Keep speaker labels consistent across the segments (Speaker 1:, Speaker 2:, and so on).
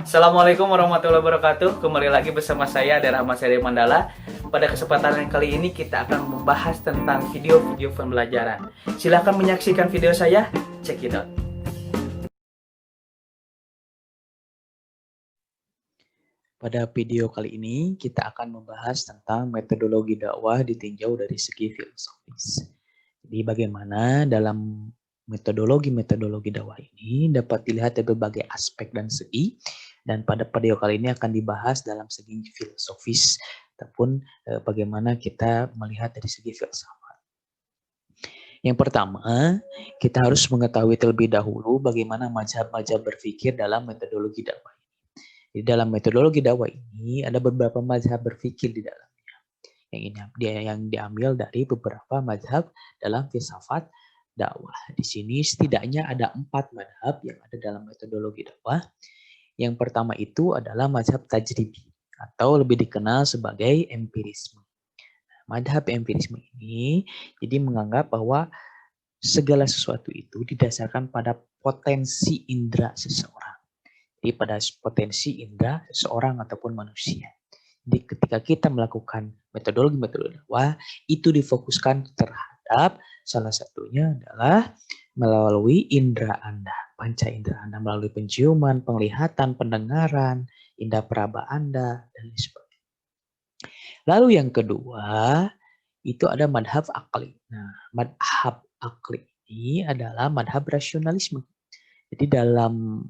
Speaker 1: Assalamualaikum warahmatullahi wabarakatuh. Kembali lagi bersama saya Ade Rahmat Seri Mandala. Pada kesempatan yang kali ini kita akan membahas tentang video-video pembelajaran. Silahkan menyaksikan video saya. Check it out.
Speaker 2: Pada video kali ini kita akan membahas tentang metodologi dakwah ditinjau dari segi filosofis. Jadi bagaimana dalam metodologi dakwah ini dapat dilihat dari berbagai aspek dan segi, dan pada video kali ini akan dibahas dalam segi filosofis ataupun bagaimana kita melihat dari segi filsafat. Yang pertama, kita harus mengetahui terlebih dahulu bagaimana mazhab-mazhab berpikir dalam metodologi dakwah. Di dalam metodologi dakwah ini ada beberapa mazhab berpikir di dalamnya. Yang diambil dari beberapa mazhab dalam filsafat dakwah. Di sini setidaknya ada 4 mazhab yang ada dalam metodologi dakwah. Yang pertama itu adalah mazhab tajribi atau lebih dikenal sebagai empirisme. Mazhab empirisme ini jadi menganggap bahwa segala sesuatu itu didasarkan pada potensi indera seseorang. Jadi pada potensi indera seseorang ataupun manusia. Jadi ketika kita melakukan metodologi dakwah, itu difokuskan terhadap salah satunya adalah melalui indera Anda, panca indera Anda, melalui penciuman, penglihatan, pendengaran, indera peraba Anda, dan lain sebagainya. Lalu yang kedua, itu ada madhab akli. Nah, madhab akli ini adalah madhab rasionalisme. Jadi dalam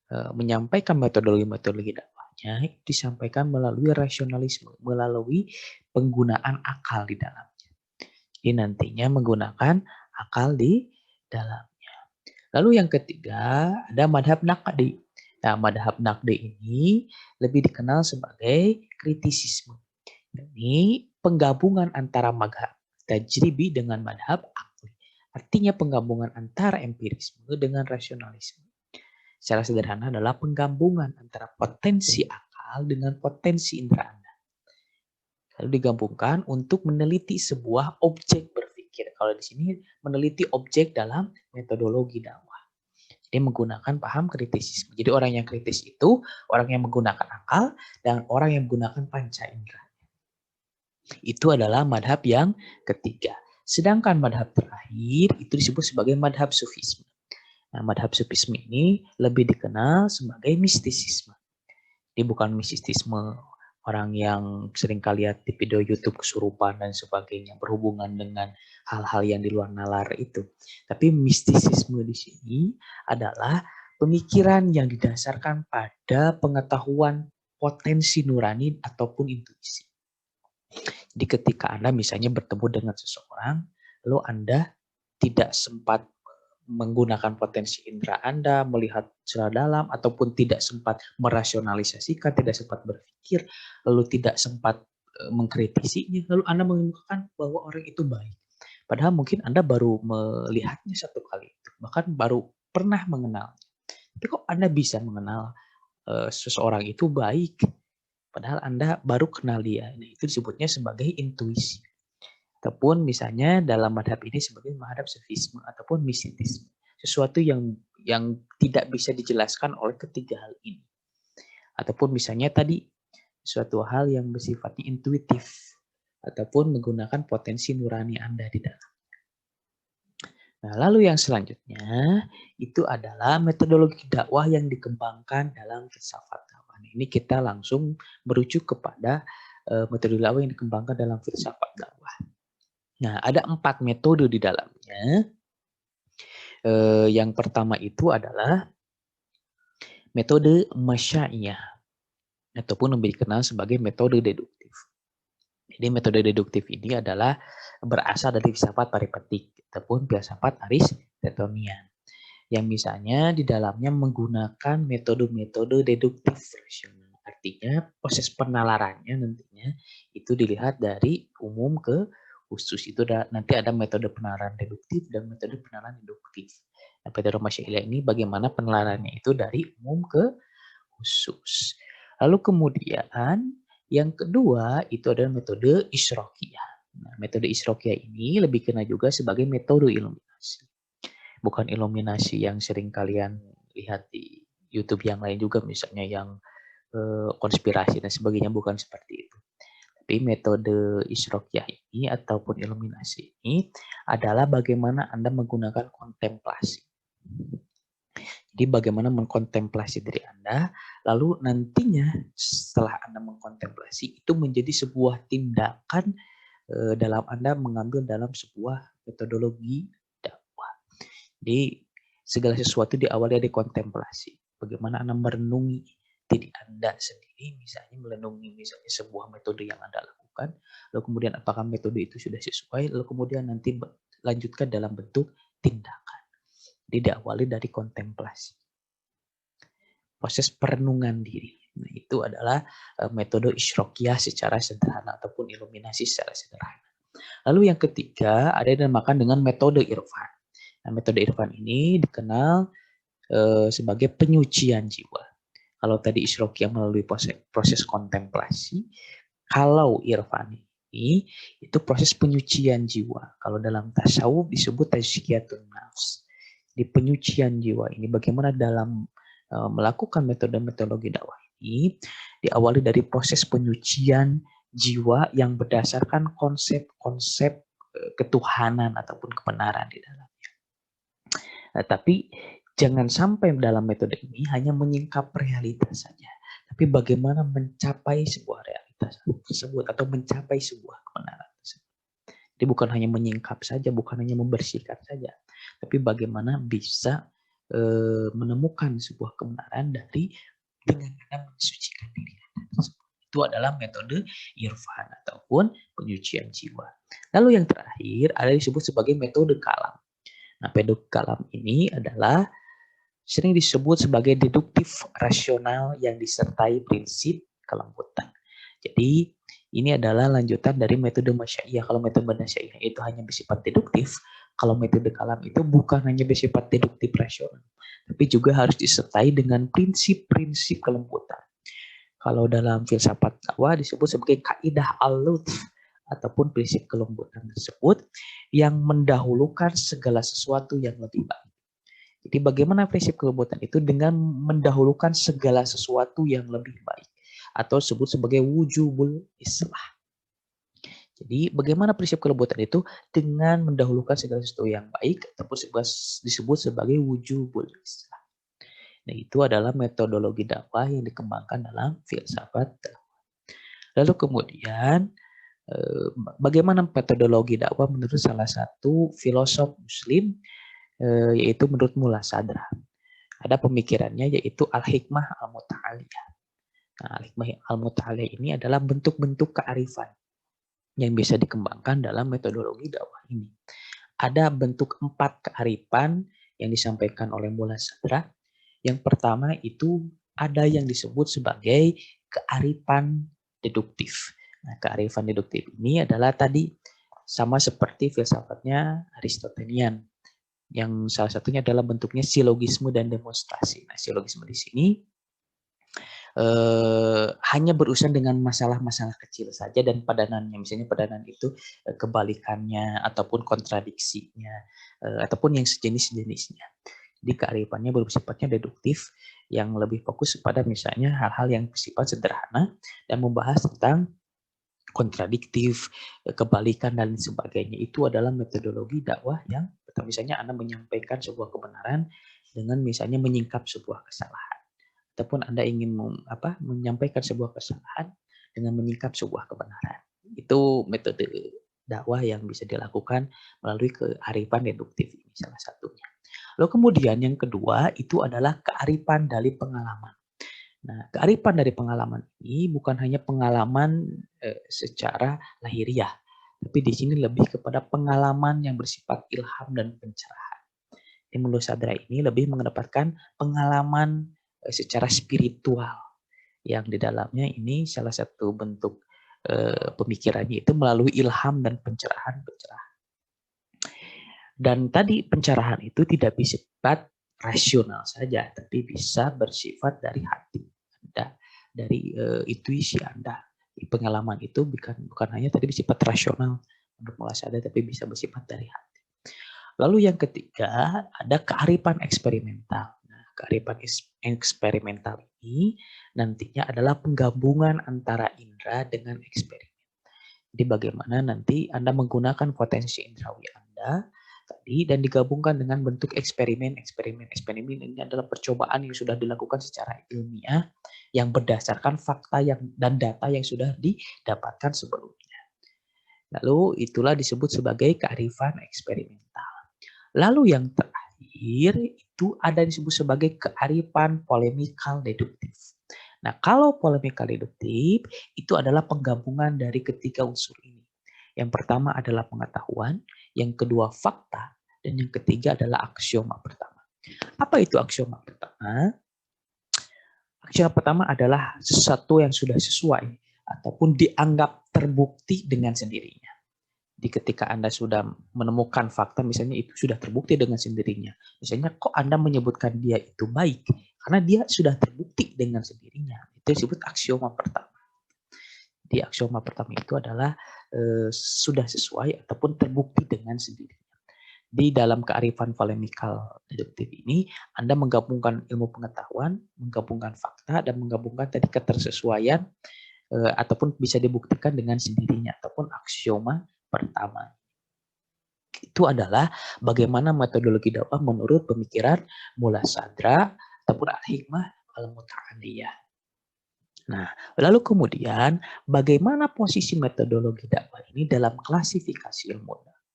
Speaker 2: menyampaikan metodologi dakwahnya itu disampaikan melalui rasionalisme, melalui penggunaan akal di dalamnya. Jadi nantinya menggunakan akal di dalamnya. Lalu yang ketiga ada madhab naqdi. Nah, madhab naqdi ini lebih dikenal sebagai kritisisme. Ini penggabungan antara madhab tajribi dengan madhab akli. Artinya penggabungan antara empirisme dengan rasionalisme. Secara sederhana adalah penggabungan antara potensi akal dengan potensi indera Anda. Lalu digabungkan untuk meneliti sebuah objek berpikir. Kalau di sini meneliti objek dalam metodologi dakwah. Jadi menggunakan paham kritisisme. Jadi orang yang kritis itu orang yang menggunakan akal dan orang yang menggunakan panca indera. Itu adalah madhab yang ketiga. Sedangkan madhab terakhir itu disebut sebagai madhab sufisme. Nah, madhab sufisme ini lebih dikenal sebagai mistisisme. Ini bukan mistisisme orang yang sering kali lihat di video YouTube kesurupan dan sebagainya berhubungan dengan hal-hal yang di luar nalar itu. Tapi mistisisme di sini adalah pemikiran yang didasarkan pada pengetahuan potensi nurani ataupun intuisi. Jadi ketika Anda misalnya bertemu dengan seseorang, lalu Anda tidak sempat menggunakan potensi indera Anda, melihat secara dalam, ataupun tidak sempat merasionalisasikan, tidak sempat berpikir, lalu tidak sempat mengkritisinya, lalu Anda mengemukakan bahwa orang itu baik. Padahal mungkin Anda baru melihatnya satu kali, bahkan baru pernah mengenal. Tapi kok Anda bisa mengenal seseorang itu baik, padahal Anda baru kenal dia. Nah, itu disebutnya sebagai intuisi. Ataupun misalnya dalam madhab ini sebagai madhab sufisme ataupun mistisisme. Sesuatu yang tidak bisa dijelaskan oleh ketiga hal ini. Ataupun misalnya tadi suatu hal yang bersifatnya intuitif ataupun menggunakan potensi nurani Anda di dalam. Nah, lalu yang selanjutnya itu adalah metodologi dakwah yang dikembangkan dalam filsafat dakwah. Ini kita langsung merujuk kepada metode dakwah yang dikembangkan dalam filsafat dakwah. Nah, ada 4 metode di dalamnya. Yang pertama itu adalah metode masyaiyah ataupun lebih dikenal sebagai metode deduktif. Jadi metode deduktif ini adalah berasal dari filsafat paripetik ataupun filsafat Aristotelian. Yang misalnya di dalamnya menggunakan metode-metode deduktif rasional. Artinya proses penalarannya nantinya itu dilihat dari umum ke khusus. Itu nanti ada metode penalaran deduktif dan metode penalaran induktif. Nah, metode masya'ilah ini bagaimana penalarannya itu dari umum ke khusus. Lalu kemudian yang kedua itu adalah metode isyraqiyah. Nah, metode isyraqiyah ini lebih kenal juga sebagai metode iluminasi. Bukan iluminasi yang sering kalian lihat di YouTube yang lain juga misalnya yang konspirasi dan sebagainya, bukan seperti itu. Tapi metode Isroqiyah ini ataupun iluminasi ini adalah bagaimana Anda menggunakan kontemplasi. Jadi bagaimana mengkontemplasi diri Anda, lalu nantinya setelah Anda mengkontemplasi itu menjadi sebuah tindakan dalam Anda mengambil dalam sebuah metodologi dakwah. Jadi segala sesuatu diawali dari kontemplasi. Bagaimana Anda merenungi diri Anda sendiri, misalnya merenungi misalnya sebuah metode yang Anda lakukan, lalu kemudian apakah metode itu sudah sesuai, lalu kemudian nanti lanjutkan dalam bentuk tindakan. Jadi diawali dari kontemplasi. Proses perenungan diri. Nah, itu adalah metode Isroqiyah secara sederhana ataupun iluminasi secara sederhana. Lalu yang ketiga ada yang dinamakan dengan metode Irfan. Nah, metode Irfan ini dikenal sebagai penyucian jiwa. Kalau tadi Isroqiyah melalui proses kontemplasi, kalau Irfan ini itu proses penyucian jiwa. Kalau dalam tasawuf disebut tazkiyatun nafs. Di penyucian jiwa ini bagaimana dalam melakukan metode-metodologi dakwah ini diawali dari proses penyucian jiwa yang berdasarkan konsep-konsep ketuhanan ataupun kebenaran di dalamnya. Nah, tapi jangan sampai dalam metode ini hanya menyingkap realitas saja, tapi bagaimana mencapai sebuah realitas tersebut atau mencapai sebuah kebenaran tersebut. Jadi bukan hanya menyingkap saja, bukan hanya membersihkan saja, tapi bagaimana bisa menemukan sebuah kebenaran dengan Anda mensucikan diri Anda tersebut. Itu adalah metode Irfan ataupun penyucian jiwa. Lalu yang terakhir ada disebut sebagai metode kalam. Nah, metode kalam ini adalah sering disebut sebagai deduktif rasional yang disertai prinsip kelembutan. Jadi ini adalah lanjutan dari metode Masya'iyah. Kalau metode Masya'iyah itu hanya bersifat deduktif, kalau metode kalam itu bukan hanya bersifat deduktif rasional, tapi juga harus disertai dengan prinsip-prinsip kelembutan. Kalau dalam filsafat dakwah disebut sebagai kaidah al-lutf ataupun prinsip kelembutan tersebut yang mendahulukan segala sesuatu yang lebih baik. Jadi bagaimana prinsip kelembutan itu dengan mendahulukan segala sesuatu yang lebih baik atau disebut sebagai wujubul islah. Jadi bagaimana prinsip kelembutan itu dengan mendahulukan segala sesuatu yang baik ataupun disebut sebagai wujubul islah. Nah, itu adalah metodologi dakwah yang dikembangkan dalam filsafat dakwah. Lalu kemudian bagaimana metodologi dakwah menurut salah satu filosof muslim yaitu menurut Mullah Sadra. Ada pemikirannya yaitu al-hikmah al-muta'aliyah. Nah, al-hikmah al-muta'aliyah ini adalah bentuk-bentuk kearifan yang bisa dikembangkan dalam metodologi dakwah ini. Ada bentuk 4 kearifan yang disampaikan oleh Mullah Sadra. Yang pertama itu ada yang disebut sebagai kearifan deduktif. Nah, kearifan deduktif ini adalah tadi sama seperti filsafatnya Aristotelian, yang salah satunya adalah bentuknya silogisme dan demonstrasi. Nah, silogisme di sini hanya berurusan dengan masalah-masalah kecil saja dan padanannya. Misalnya padanan itu kebalikannya ataupun kontradiksinya ataupun yang sejenis-jenisnya. Jadi kearifannya bersifatnya deduktif yang lebih fokus pada misalnya hal-hal yang bersifat sederhana dan membahas tentang kontradiktif, kebalikan dan sebagainya. Itu adalah metodologi dakwah yang misalnya Anda menyampaikan sebuah kebenaran dengan misalnya menyingkap sebuah kesalahan. Ataupun Anda ingin menyampaikan sebuah kesalahan dengan menyingkap sebuah kebenaran. Itu metode dakwah yang bisa dilakukan melalui kearifan deduktif ini salah satunya. Lalu kemudian yang kedua itu adalah kearifan dari pengalaman. Nah, kearifan dari pengalaman ini bukan hanya pengalaman secara lahiriah, tapi di sini lebih kepada pengalaman yang bersifat ilham dan pencerahan. Mullah Sadra ini lebih mengedepankan pengalaman secara spiritual yang di dalamnya ini salah satu bentuk pemikirannya itu melalui ilham dan pencerahan. Dan tadi pencerahan itu tidak bersifat rasional saja, tapi bisa bersifat dari hati Anda, dari intuisi Anda. Pengalaman itu bukan hanya tadi bersifat rasional untuk Mullah Sadra, tapi bisa bersifat dari hati. Lalu yang ketiga ada kearifan eksperimental. kearifan eksperimental ini nantinya adalah penggabungan antara indera dengan eksperimen. Jadi bagaimana nanti Anda menggunakan potensi indrawi Anda tadi dan digabungkan dengan bentuk eksperimen. Eksperimen ini adalah percobaan yang sudah dilakukan secara ilmiah yang berdasarkan fakta dan data yang sudah didapatkan sebelumnya. Lalu itulah disebut sebagai kearifan eksperimental. Lalu yang terakhir itu ada disebut sebagai kearifan polemikal deduktif. Nah, kalau polemikal deduktif itu adalah penggabungan dari ketiga unsur ini. Yang pertama adalah pengetahuan, yang kedua fakta, dan yang ketiga adalah aksioma pertama. Apa itu aksioma pertama? Aksioma pertama adalah sesuatu yang sudah sesuai ataupun dianggap terbukti dengan sendirinya. Jadi ketika Anda sudah menemukan fakta, misalnya itu sudah terbukti dengan sendirinya. Misalnya kok Anda menyebutkan dia itu baik? Karena dia sudah terbukti dengan sendirinya. Itu disebut aksioma pertama. Di aksioma pertama itu adalah sudah sesuai ataupun terbukti dengan sendirinya. Di dalam kearifan polemikal deduktif ini, Anda menggabungkan ilmu pengetahuan, menggabungkan fakta, dan menggabungkan tadi ketersesuaian ataupun bisa dibuktikan dengan sendirinya ataupun aksioma pertama. Itu adalah bagaimana metodologi dakwah menurut pemikiran Mullah Sadra ataupun Al-Hikmah Al-Muta'aliyah. Nah, lalu kemudian bagaimana posisi metodologi dakwah ini dalam klasifikasi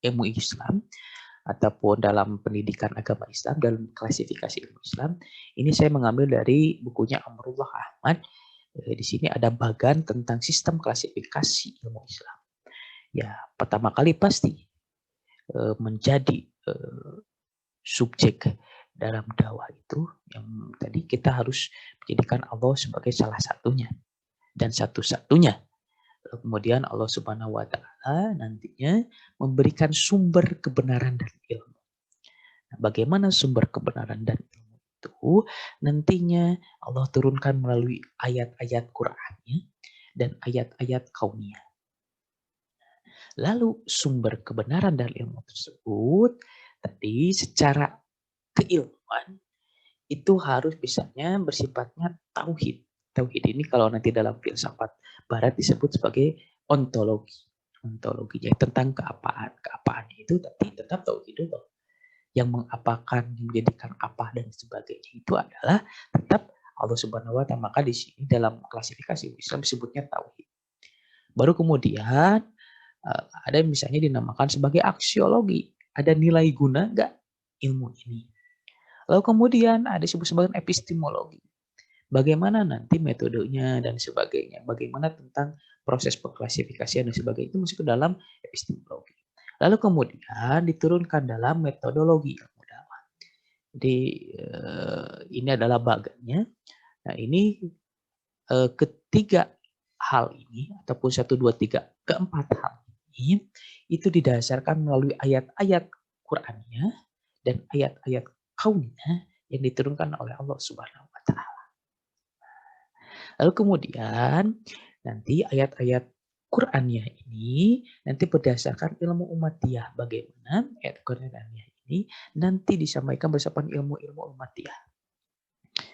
Speaker 2: ilmu Islam ataupun dalam pendidikan agama Islam, dalam klasifikasi ilmu Islam. Ini saya mengambil dari bukunya Amrullah Ahmad. Di sini ada bagan tentang sistem klasifikasi ilmu Islam. Ya, pertama kali pasti menjadi subjek dalam dakwah itu yang tadi kita harus menjadikan Allah sebagai salah satunya dan satu-satunya. Kemudian Allah Subhanahu wa taala nantinya memberikan sumber kebenaran dan ilmu. Nah, bagaimana sumber kebenaran dan ilmu itu nantinya Allah turunkan melalui ayat-ayat Qur'annya dan ayat-ayat kauniyah. Lalu sumber kebenaran dan ilmu tersebut tadi secara keilmuan itu harus misalnya bersifatnya tauhid. Tauhid ini kalau nanti dalam filsafat barat disebut sebagai ontologi. Ontologinya tentang keapaan. Keapaannya itu tapi tetap tauhid Allah. Yang mengapakan, menjadikan apa dan sebagainya itu adalah tetap Allah Subhanahu wa taala. Maka di sini dalam klasifikasi Islam disebutnya tauhid. Baru kemudian ada yang misalnya dinamakan sebagai aksiologi. Ada nilai guna nggak ilmu ini? Lalu kemudian ada disebut sebagai epistemologi. Bagaimana nanti metodenya dan sebagainya. Bagaimana tentang proses pengklasifikasian dan sebagainya. Itu masuk ke dalam epistemologi. Lalu kemudian diturunkan dalam metodologi ilmu dakwah. Jadi ini adalah bagannya. Nah ini ketiga hal ini ataupun 1, 2, 3, keempat hal ini itu didasarkan melalui ayat-ayat Qur'annya dan ayat-ayat kauniyah yang diturunkan oleh Allah Subhanahu wa taala. Lalu kemudian nanti ayat-ayat Qur'aniyah ini nanti berdasarkan ilmu umatiyah. Bagaimana ayat Qur'aniyah ini nanti disampaikan berdasarkan ilmu-ilmu umatiyah.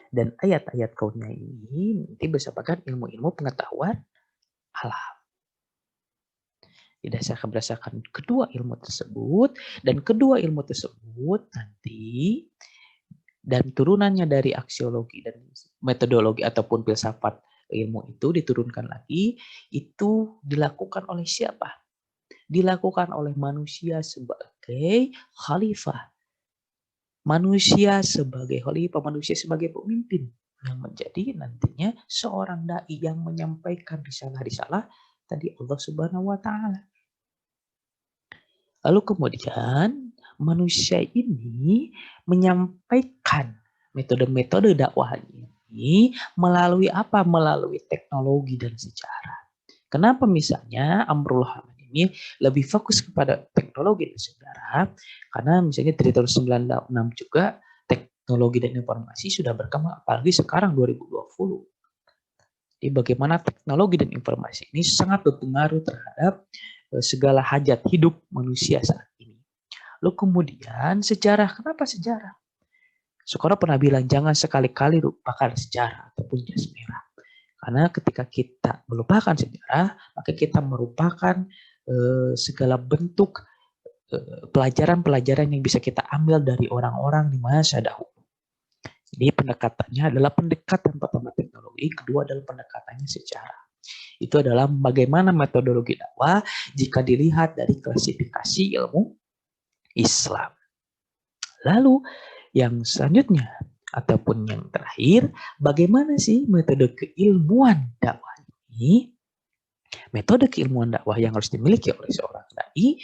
Speaker 2: Dan ayat-ayat kauniyah ini nanti berdasarkan ilmu-ilmu pengetahuan alam. Berdasarkan kedua ilmu tersebut dan kedua ilmu tersebut nanti dan turunannya dari aksiologi dan metodologi ataupun filsafat ilmu itu diturunkan lagi, itu dilakukan oleh siapa? Dilakukan oleh manusia sebagai khalifah. Manusia sebagai khalifah, manusia sebagai pemimpin yang menjadi nantinya seorang dai yang menyampaikan risalah-risalah tadi Allah Subhanahu wa taala. Lalu kemudian manusia ini menyampaikan metode-metode dakwah ini melalui apa? Melalui teknologi dan sejarah. Kenapa misalnya Amrullah Ahmad ini lebih fokus kepada teknologi dan sejarah? Karena misalnya dari tahun 96 juga teknologi dan informasi sudah berkembang, apalagi sekarang 2020. Jadi bagaimana teknologi dan informasi ini sangat berpengaruh terhadap segala hajat hidup manusia saat ini. Lalu kemudian sejarah, kenapa sejarah? Soekarno pernah bilang jangan sekali-kali lupakan sejarah ataupun jas merah. Karena ketika kita melupakan sejarah, maka kita merupakan segala bentuk pelajaran-pelajaran yang bisa kita ambil dari orang-orang di masa dahulu. Jadi pendekatannya adalah pendekatan pertama teknologi, kedua adalah pendekatannya sejarah. Itu adalah bagaimana metodologi dakwah jika dilihat dari klasifikasi ilmu Islam. Lalu yang selanjutnya ataupun yang terakhir, bagaimana sih metode keilmuan dakwah ini? Metode keilmuan dakwah yang harus dimiliki oleh seorang dai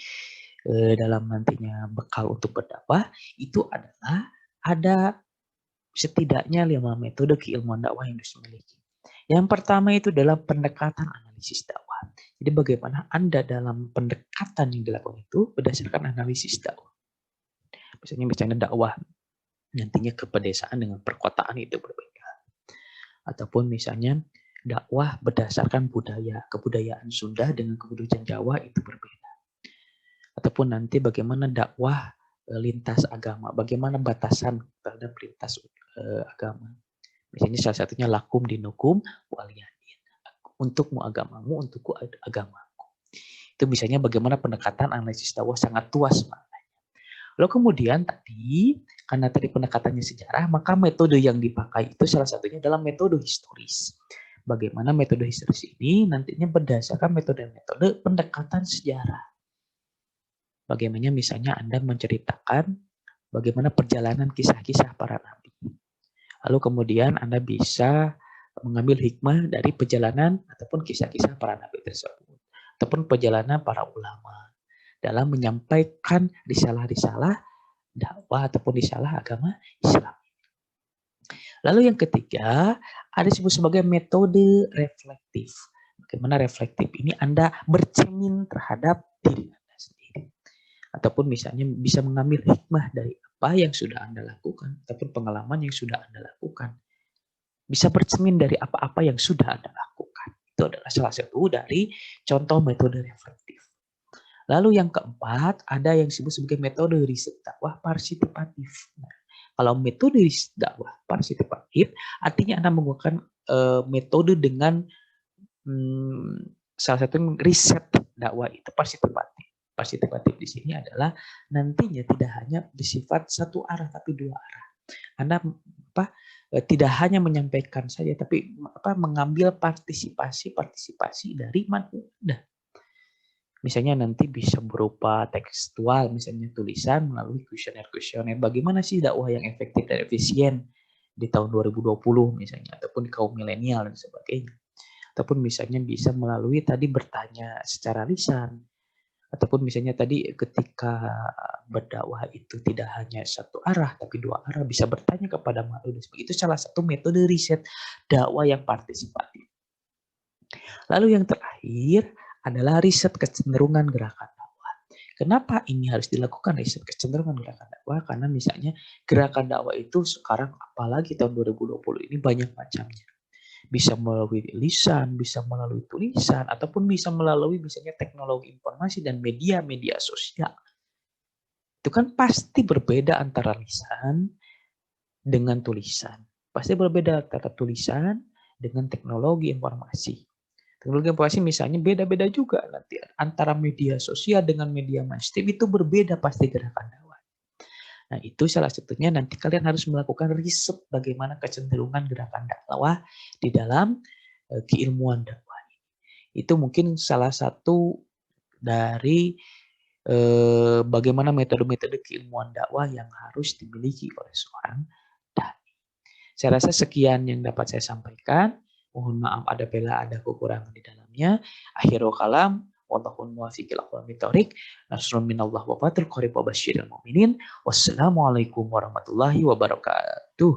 Speaker 2: dalam nantinya bekal untuk berdakwah itu adalah ada setidaknya 5 metode keilmuan dakwah yang harus dimiliki. Yang pertama itu adalah pendekatan analisis dakwah. Jadi bagaimana Anda dalam pendekatan yang dilakukan itu berdasarkan analisis dakwah. Misalnya dakwah nantinya ke pedesaan dengan perkotaan itu berbeda. Ataupun misalnya dakwah berdasarkan budaya, kebudayaan Sunda dengan kebudayaan Jawa itu berbeda. Ataupun nanti bagaimana dakwah lintas agama, bagaimana batasan terhadap lintas agama. Misalnya salah satunya lakum dinukum waliyadin. Untukmu agamamu, untukku agamaku. Itu misalnya bagaimana pendekatan analisis dakwah sangat luas maknanya. Lalu kemudian tadi, karena tadi pendekatannya sejarah, maka metode yang dipakai itu salah satunya adalah metode historis. Bagaimana metode historis ini nantinya berdasarkan metode-metode pendekatan sejarah. Bagaimana misalnya Anda menceritakan bagaimana perjalanan kisah-kisah para nabi. Lalu kemudian Anda bisa mengambil hikmah dari perjalanan ataupun kisah-kisah para nabi tersebut. Ataupun perjalanan para ulama dalam menyampaikan risalah-risalah dakwah ataupun risalah agama Islam. Lalu yang ketiga, ada disebut sebagai metode reflektif. Bagaimana reflektif ini Anda bercermin terhadap diri Anda sendiri. Ataupun misalnya bisa mengambil hikmah dari apa yang sudah Anda lakukan, ataupun pengalaman yang sudah Anda lakukan. Bisa bercermin dari apa-apa yang sudah Anda lakukan. Itu adalah salah satu dari contoh metode reflektif. Lalu yang keempat, ada yang disebut sebagai metode riset dakwah partisipatif. Nah, kalau metode riset dakwah partisipatif, artinya Anda menggunakan metode dengan salah satu riset dakwah itu partisipatif. Partisipatif di sini adalah nantinya tidak hanya bersifat satu arah tapi dua arah. Anda tidak hanya menyampaikan saja, tapi mengambil partisipasi dari manusia. Misalnya nanti bisa berupa tekstual, misalnya tulisan melalui kuesioner-kuesioner. Bagaimana sih dakwah yang efektif dan efisien di tahun 2020 misalnya, ataupun kaum milenial dan sebagainya. Ataupun misalnya bisa melalui tadi bertanya secara lisan. Ataupun misalnya tadi ketika berdakwah itu tidak hanya satu arah, tapi dua arah, bisa bertanya kepada manusia. Itu salah satu metode riset dakwah yang partisipatif. Lalu yang terakhir adalah riset kecenderungan gerakan dakwah. Kenapa ini harus dilakukan riset kecenderungan gerakan dakwah? Karena misalnya gerakan dakwah itu sekarang apalagi tahun 2020 ini banyak macamnya. Bisa melalui lisan, bisa melalui tulisan, ataupun bisa melalui misalnya teknologi informasi dan media-media sosial. Itu kan pasti berbeda antara lisan dengan tulisan. Pasti berbeda antara tulisan dengan teknologi informasi. Teknologi informasi misalnya beda-beda juga nanti antara media sosial dengan media mainstream itu berbeda pasti gerakan dakwah. Nah itu salah satunya nanti kalian harus melakukan riset bagaimana kecenderungan gerakan dakwah di dalam keilmuan dakwah. Itu mungkin salah satu dari bagaimana metode-metode keilmuan dakwah yang harus dimiliki oleh seorang dai. Saya rasa sekian yang dapat saya sampaikan. Mohon maaf ada kekurangan di dalamnya. Akhirul kalam, wallahul muwaffiq ila aqwamit thoriq. Nasrun minallah wa fathul qarib wa basyiril mu'minin. Wassalamualaikum warahmatullahi wabarakatuh.